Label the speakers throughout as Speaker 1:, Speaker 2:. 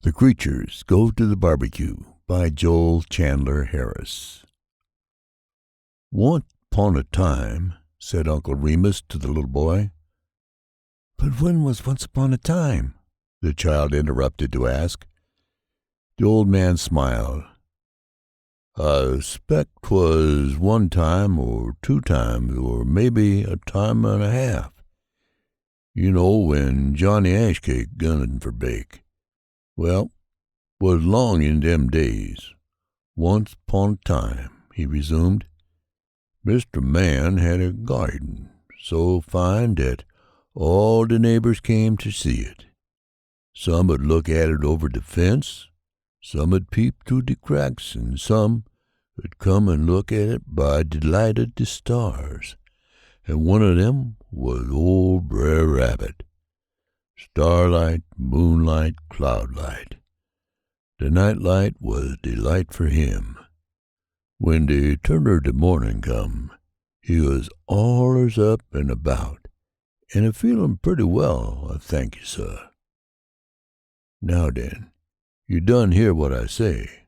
Speaker 1: The Creatures Go to the Barbecue by Joel Chandler Harris. Once upon a time, said Uncle Remus to the little boy. But when was once upon a time? The child interrupted to ask. The old man smiled. I expect 'twas one time or two times or maybe a time and a half. You know, when Johnny Ashcake gunnin' for bake. Well, 'was long in them days. Once upon a time, he resumed, Mr. Man had a garden so fine that all the neighbors came to see it. Some would look at it over the fence, some would peep through the cracks, and some would come and look at it by the light of the stars. And one of them was old Br'er Rabbit. Starlight, moonlight, cloudlight. The night light was the light for him. When the turn of the morning come, he was allers up and about, and a-feelin' pretty well, I thank you, sir. Now then, you done hear what I say.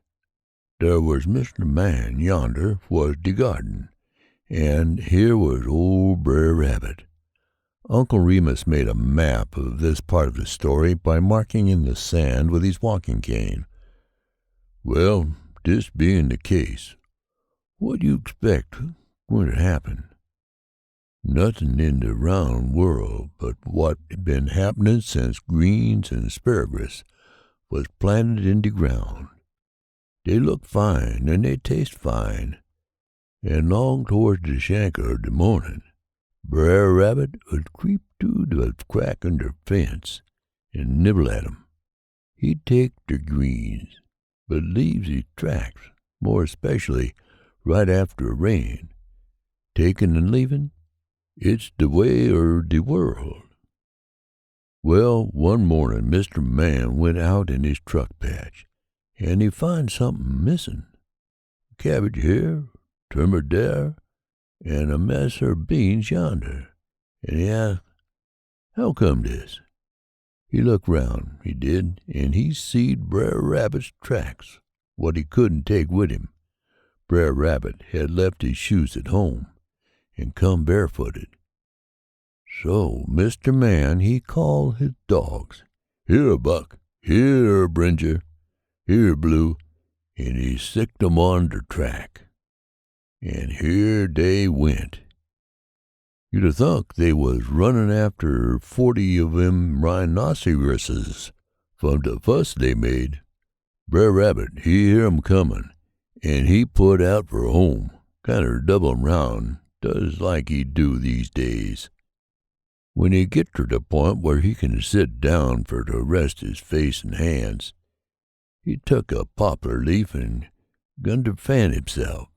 Speaker 1: There was Mr. Man yonder was the garden, and here was old Br'er Rabbit. Uncle Remus made a map of this part of the story by marking in the sand with his walking cane. Well, this being the case, what do you expect going to happen? Nothing in the round world but what been happening since greens and asparagus was planted in the ground. They look fine and they taste fine, and long towards the shanker of the morning, Br'er Rabbit would creep through the crack in the fence and nibble at 'em. He'd take the greens, but leaves his tracks, more especially right after a rain. Takin' and leavin', it's the way er the world. Well, one morning Mr. Man went out in his truck patch, and he finds something missin'. Cabbage here, turnip there, and a mess of beans yonder, and he asked, how come this? He looked round, he did, and he seed Br'er Rabbit's tracks, what he couldn't take with him. Br'er Rabbit had left his shoes at home, and come barefooted. So Mr. Man he called his dogs, Here, Buck, here, Bringer, here, Blue, and he sicked 'em on the track. And here they went. You'd 'a' thunk they was runnin' after 40 of them rhinoceroses from the fuss they made. Br'er Rabbit, he hear 'em comin', and he put out for home, kinder doublin' round, does like he do these days. When he git to the point where he can sit down for to rest his face and hands, he took a poplar leaf and gun to fan himself.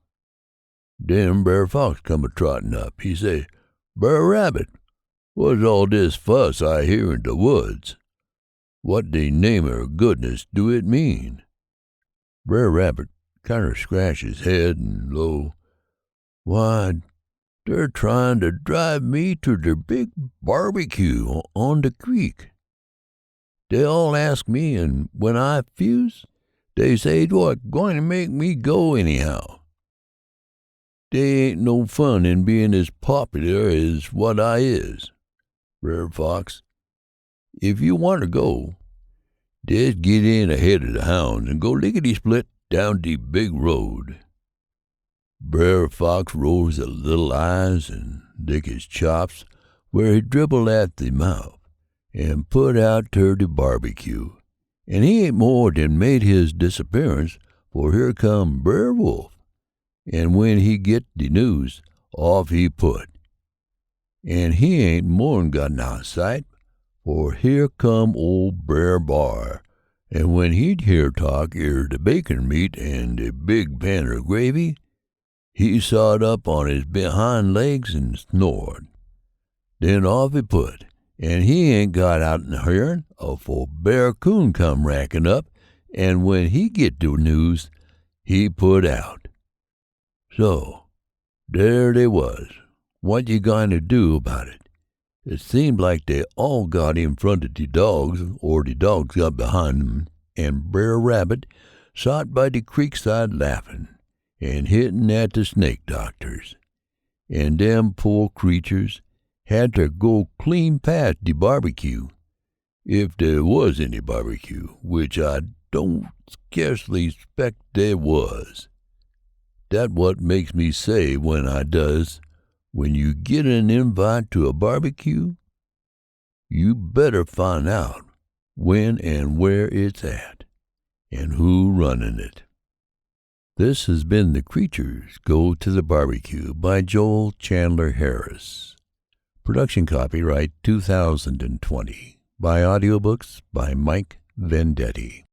Speaker 1: Then Brer Fox come a-trottin' up. He say, Br'er Rabbit, what's all this fuss I hear in the woods? What the name er goodness do it mean? Br'er Rabbit kinder scratched his head and low, Why, they're tryin' to drive me to der big barbecue on the creek. They all ask me, and when I 'fuse, they say they're going to make me go anyhow. They ain't no fun in bein' as popular as what I is. Brer Fox, if you want to go, jest git in ahead of the hounds and go lickety-split down the big road. Brer Fox rolls his little eyes and lick his chops where he dribbled at the mouth, and put out ter the barbecue. And he ain't more than made his disappearance, for here come Brer Wolf. And when he get the news, off he put. And he ain't more'n gotten out of sight, for here come old Brer B'ar, and when he'd hear talk er the bacon meat and the big pan of gravy, he sot up on his behind legs and snored. Then off he put, and he ain't got out in hearing afore Bear Coon come rackin' up, and when he get the news, he put out. So, there they was. What you going to do about it? It seemed like they all got in front of the dogs, or the dogs got behind them, and Br'er Rabbit sot by de creekside laughin' and hittin' at de snake doctors, and dem poor creeturs had ter go clean past de barbecue, if there was any barbecue, which I don't scarcely 'spect there was. Dat what makes me say when I does, when you git an invite to a barbecue, you better find out when and where it's at, and who runnin' it. This has been The Creatures Go to the Barbecue by Joel Chandler Harris. Production copyright 2020 by Audiobooks by Mike Vendetti.